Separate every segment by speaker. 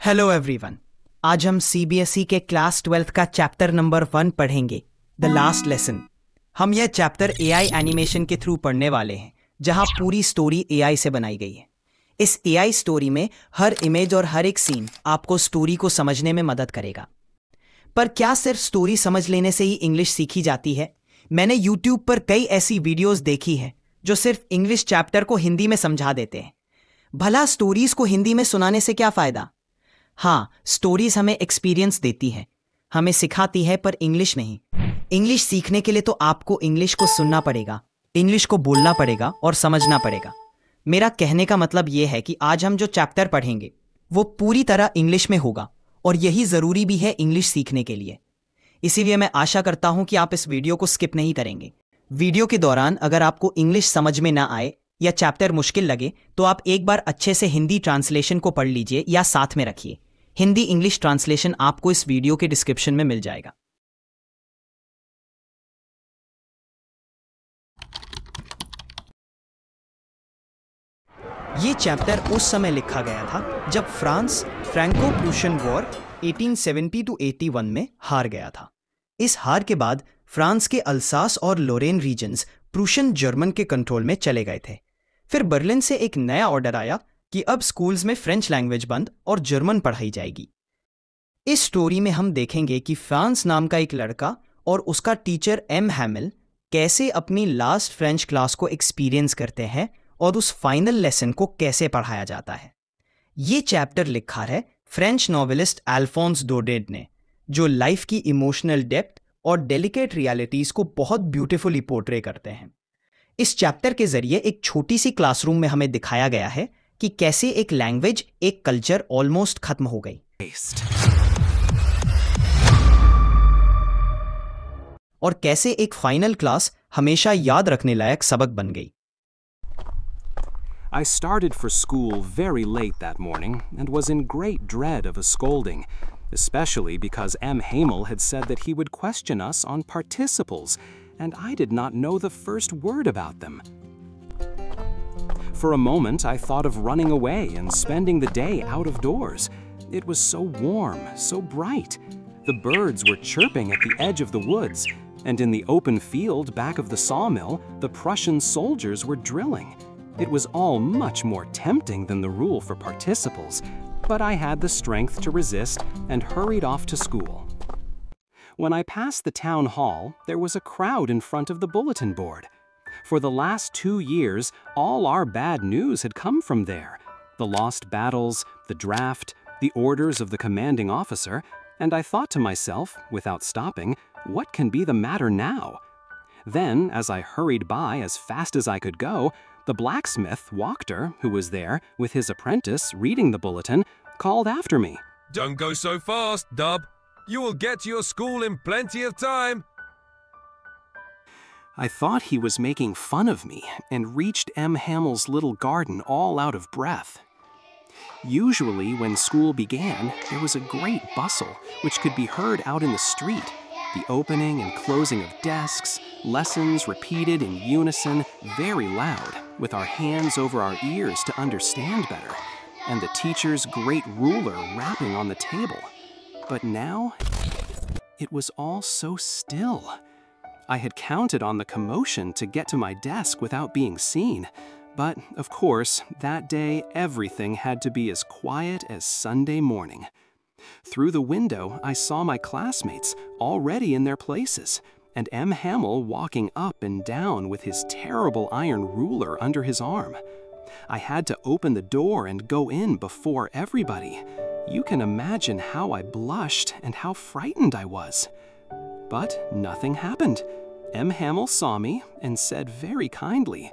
Speaker 1: Hello everyone. आज हम CBSE के क्लास 12th का चैप्टर नंबर 1 पढ़ेंगे, द लास्ट लेसन। हम यह चैप्टर एआई एनिमेशन के थ्रू पढ़ने वाले हैं, जहां पूरी स्टोरी एआई से बनाई गई है। इस एआई स्टोरी में हर इमेज और हर एक सीन आपको स्टोरी को समझने में मदद करेगा। पर क्या सिर्फ स्टोरी समझ लेने से ही इंग्लिश सीखी जाती है? मैंने यूट्यूब पर कई ऐसी वीडियोस देखी हैं जो सिर्फ इंग्लिश चैप्टर को हिंदी में समझा देते हैं। भला स्टोरीज को हिंदी में सुनाने से क्या फायदा? हाँ, स्टोरीज हमें एक्सपीरियंस देती है, हमें सिखाती है, पर इंग्लिश नहीं। इंग्लिश सीखने के लिए तो आपको इंग्लिश को सुनना पड़ेगा, इंग्लिश को बोलना पड़ेगा और समझना पड़ेगा। मेरा कहने का मतलब यह है कि आज हम जो चैप्टर पढ़ेंगे वो पूरी तरह इंग्लिश में होगा, और यही ज़रूरी भी है इंग्लिश सीखने के लिए। इसीलिए मैं आशा करता हूं कि आप इस वीडियो को स्किप नहीं करेंगे। वीडियो के दौरान अगर आपको इंग्लिश समझ में ना आए या चैप्टर मुश्किल लगे तो आप एक बार अच्छे से हिंदी ट्रांसलेशन को पढ़ लीजिए या साथ में रखिए। हिंदी इंग्लिश ट्रांसलेशन आपको इस वीडियो के डिस्क्रिप्शन में मिल जाएगा। ये चैप्टर उस समय लिखा गया था जब फ्रांस फ्रैंको प्रूशियन वॉर 1870-81 में हार गया था। इस हार के बाद फ्रांस के अल्सास और लोरेन रीजन्स प्रूशियन जर्मन के कंट्रोल में चले गए थे। फिर बर्लिन से एक नया ऑर्डर आया कि अब स्कूल्स में फ्रेंच लैंग्वेज बंद और जर्मन पढ़ाई जाएगी। इस स्टोरी में हम देखेंगे कि फ्रांस नाम का एक लड़का और उसका टीचर हैमेल कैसे अपनी लास्ट फ्रेंच क्लास को एक्सपीरियंस करते हैं और उस फाइनल लेसन को कैसे पढ़ाया जाता है। ये चैप्टर लिखा है फ्रेंच नॉवेलिस्ट अल्फोंस डोडेट ने, जो लाइफ की इमोशनल डेप्थ और डेलिकेट रियलिटीज को बहुत ब्यूटीफुली पोर्ट्रे करते हैं। इस चैप्टर के जरिए एक छोटी सी क्लासरूम में हमें दिखाया गया है कि कैसे एक लैंग्वेज, एक कल्चर ऑलमोस्ट खत्म हो गई और कैसे एक फाइनल क्लास हमेशा याद रखने लायक सबक बन गई।
Speaker 2: I started for school very late that morning and was in great dread of a scolding, especially because Hamel had said that he would question us on participles, and I did not know the first word about them. For a moment, I thought of running away and spending the day out of doors. It was so warm, so bright. The birds were chirping at the edge of the woods, and in the open field back of the sawmill, the Prussian soldiers were drilling. It was all much more tempting than the rule for participles, but I had the strength to resist and hurried off to school. When I passed the town hall, there was a crowd in front of the bulletin board. For the last 2 years, all our bad news had come from there. The lost battles, the draft, the orders of the commanding officer, and I thought to myself, without stopping, what can be the matter now? Then, as I hurried by as fast as I could go, the blacksmith, Wachter, who was there with his apprentice reading the bulletin, called after me.
Speaker 3: Don't go so fast, Dub. You will get to your school in plenty of time.
Speaker 2: I thought he was making fun of me and reached Hamel's little garden all out of breath. Usually, when school began, there was a great bustle, which could be heard out in the street. The opening and closing of desks, lessons repeated in unison, very loud, with our hands over our ears to understand better, and the teacher's great ruler rapping on the table. But now, it was all so still. I had counted on the commotion to get to my desk without being seen, but, of course, that day everything had to be as quiet as Sunday morning. Through the window, I saw my classmates already in their places, and Hamel walking up and down with his terrible iron ruler under his arm. I had to open the door and go in before everybody. You can imagine how I blushed and how frightened I was. But nothing happened. Hamel saw me and said very kindly,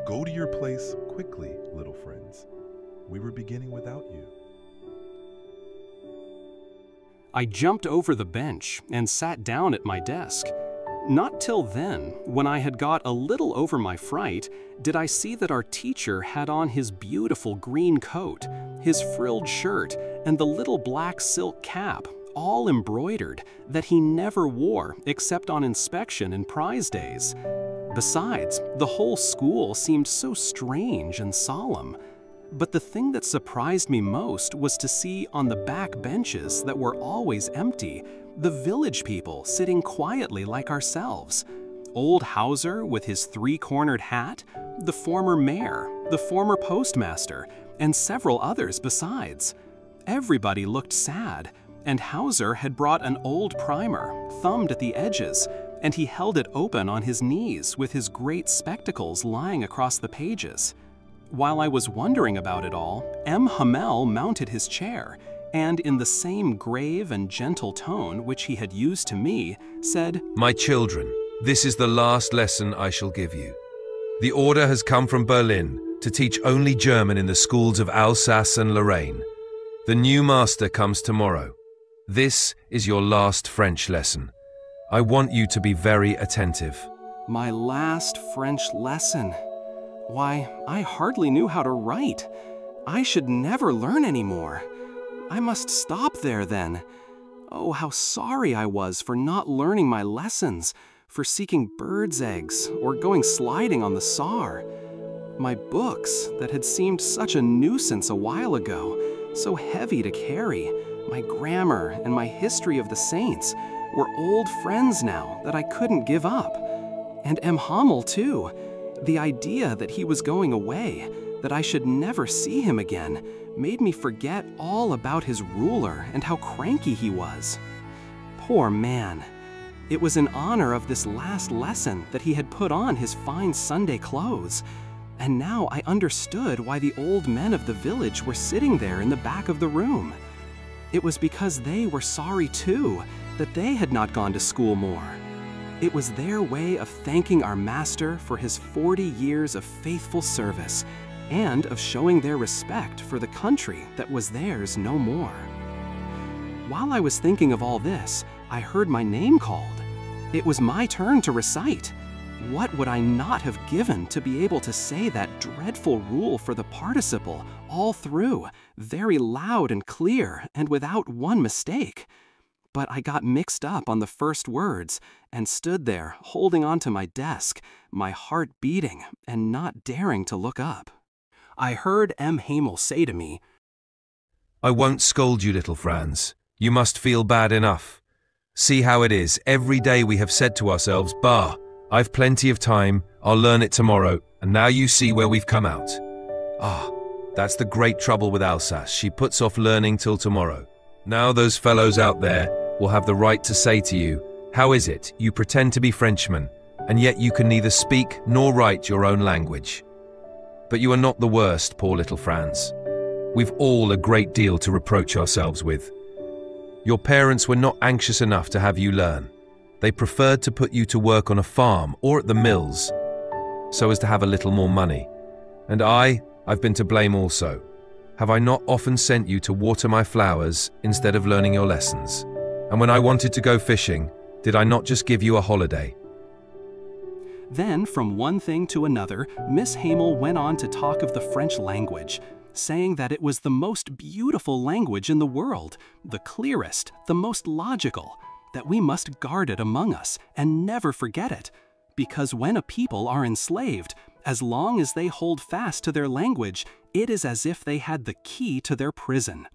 Speaker 4: "Go to your place quickly, little friends. We were beginning without you."
Speaker 2: I jumped over the bench and sat down at my desk. Not till then, when I had got a little over my fright, did I see that our teacher had on his beautiful green coat, his frilled shirt, and the little black silk cap, all embroidered, that he never wore except on inspection and prize days. Besides, the whole school seemed so strange and solemn. But the thing that surprised me most was to see on the back benches that were always empty, the village people sitting quietly like ourselves. Old Hauser with his three-cornered hat, the former mayor, the former postmaster, and several others besides. Everybody looked sad, and Hauser had brought an old primer, thumbed at the edges, and he held it open on his knees with his great spectacles lying across the pages. While I was wondering about it all, Hamel mounted his chair, and in the same grave and gentle tone which he had used to me, said,
Speaker 3: My children, this is the last lesson I shall give you. The order has come from Berlin to teach only German in the schools of Alsace and Lorraine. The new master comes tomorrow. This is your last French lesson. I want you to be very attentive.
Speaker 2: My last French lesson. Why, I hardly knew how to write. I should never learn anymore. I must stop there then. Oh, how sorry I was for not learning my lessons, for seeking birds' eggs or going sliding on the Saar. My books, that had seemed such a nuisance a while ago, so heavy to carry, my grammar and my history of the saints, were old friends now that I couldn't give up. And Hamel too. The idea that he was going away, that I should never see him again, made me forget all about his ruler and how cranky he was. Poor man. It was in honor of this last lesson that he had put on his fine Sunday clothes. And now I understood why the old men of the village were sitting there in the back of the room. It was because they were sorry too, that they had not gone to school more. It was their way of thanking our master for his 40 years of faithful service and of showing their respect for the country that was theirs no more. While I was thinking of all this, I heard my name called. It was my turn to recite. What would I not have given to be able to say that dreadful rule for the participle all through, very loud and clear and without one mistake? But I got mixed up on the first words and stood there holding onto my desk, my heart beating and not daring to look up. I heard Hamel say to me,
Speaker 3: I won't scold you, little Franz. You must feel bad enough. See how it is. Every day we have said to ourselves, Bah, I've plenty of time, I'll learn it tomorrow, and now you see where we've come out. Ah, that's the great trouble with Alsace. She puts off learning till tomorrow. Now those fellows out there will have the right to say to you, how is it you pretend to be Frenchmen, and yet you can neither speak nor write your own language? But you are not the worst, poor little Franz. We've all a great deal to reproach ourselves with. Your parents were not anxious enough to have you learn. They preferred to put you to work on a farm or at the mills, so as to have a little more money. And I've been to blame also. Have I not often sent you to water my flowers instead of learning your lessons? And when I wanted to go fishing, did I not just give you a holiday?
Speaker 2: Then, from one thing to another, Miss Hamel went on to talk of the French language, saying that it was the most beautiful language in the world, the clearest, the most logical, that we must guard it among us and never forget it, because when a people are enslaved, as long as they hold fast to their language, it is as if they had the key to their prison.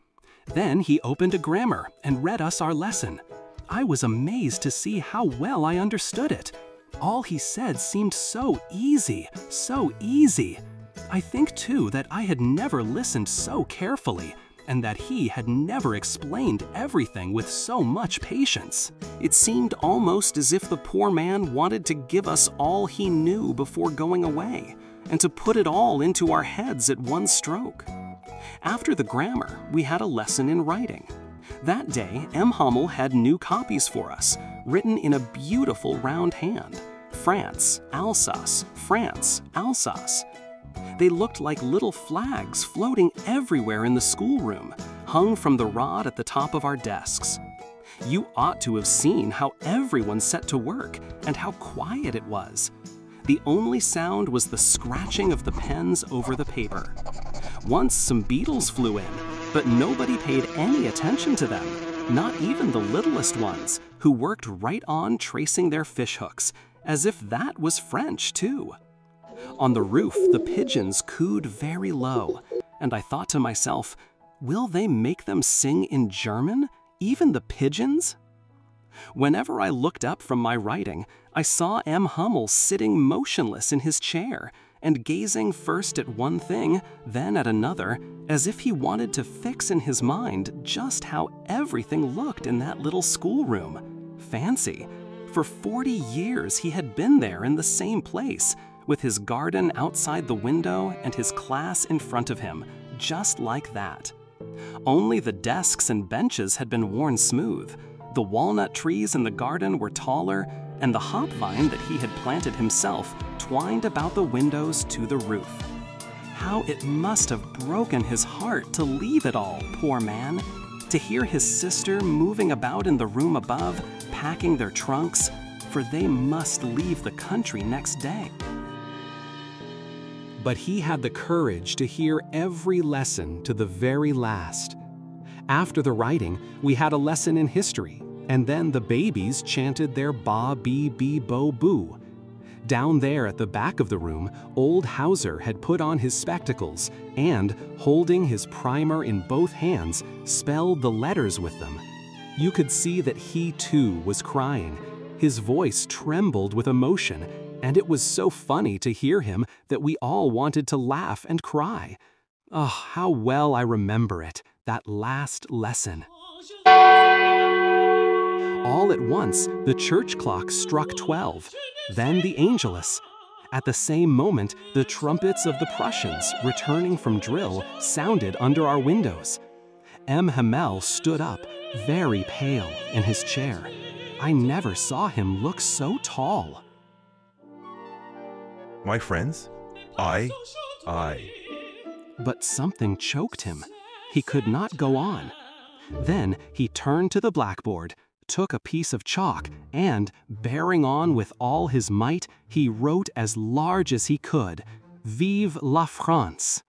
Speaker 2: Then he opened a grammar and read us our lesson. I was amazed to see how well I understood it. All he said seemed so easy, so easy. I think, too, that I had never listened so carefully, and that he had never explained everything with so much patience. It seemed almost as if the poor man wanted to give us all he knew before going away, and to put it all into our heads at one stroke. After the grammar, we had a lesson in writing. That day, Hamel had new copies for us, written in a beautiful round hand. France, Alsace, France, Alsace. They looked like little flags floating everywhere in the schoolroom, hung from the rod at the top of our desks. You ought to have seen how everyone set to work and how quiet it was. The only sound was the scratching of the pens over the paper. Once some beetles flew in, but nobody paid any attention to them, not even the littlest ones, who worked right on tracing their fishhooks, as if that was French too. On the roof, the pigeons cooed very low. and I thought to myself, will they make them sing in German, even the pigeons? Whenever I looked up from my writing, I saw M. Hamel sitting motionless in his chair and gazing first at one thing, then at another, as if he wanted to fix in his mind just how everything looked in that little schoolroom. Fancy. For 40 years he had been there in the same place, with his garden outside the window and his class in front of him, just like that. Only the desks and benches had been worn smooth. The walnut trees in the garden were taller, and the hop vine that he had planted himself twined about the windows to the roof. How it must have broken his heart to leave it all, poor man, to hear his sister moving about in the room above, packing their trunks, for they must leave the country next day. But he had the courage to hear every lesson to the very last. After the writing, we had a lesson in history, and then the babies chanted their ba, bee, bee, bo, boo. Down there at the back of the room, old Hauser had put on his spectacles and, holding his primer in both hands, spelled the letters with them. You could see that he too was crying. His voice trembled with emotion, and it was so funny to hear him that we all wanted to laugh and cry. Oh, how well I remember it, that last lesson. All at once, the church clock struck 12, then the Angelus. At the same moment, the trumpets of the Prussians, returning from drill, sounded under our windows. M. Hamel stood up, very pale, in his chair. I never saw him look so tall.
Speaker 4: My friends, I.
Speaker 2: But something choked him. He could not go on. Then he turned to the blackboard, took a piece of chalk, and, bearing on with all his might, he wrote as large as he could, "Vive la France."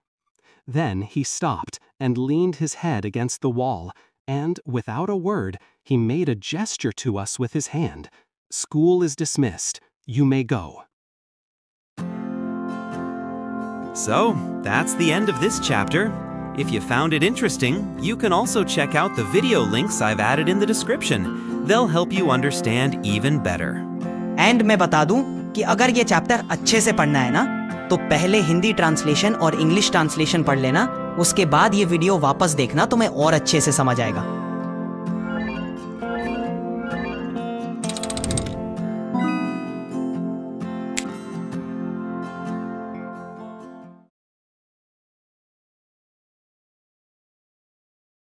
Speaker 2: Then he stopped and leaned his head against the wall, and, without a word, he made a gesture to us with his hand. "School is dismissed. You may go."
Speaker 5: So, that's the end of this chapter. If you found it interesting, you can also check out the video links I've added in the description. They'll help you understand even better.
Speaker 1: And मैं बता दूं कि अगर ये chapter अच्छे से पढ़ना है ना, तो पहले हिंदी ट्रांसलेशन और इंग्लिश ट्रांसलेशन पढ़ लेना, उसके बाद ये वीडियो वापस देखना, तुम्हें और अच्छे से समझ आएगा।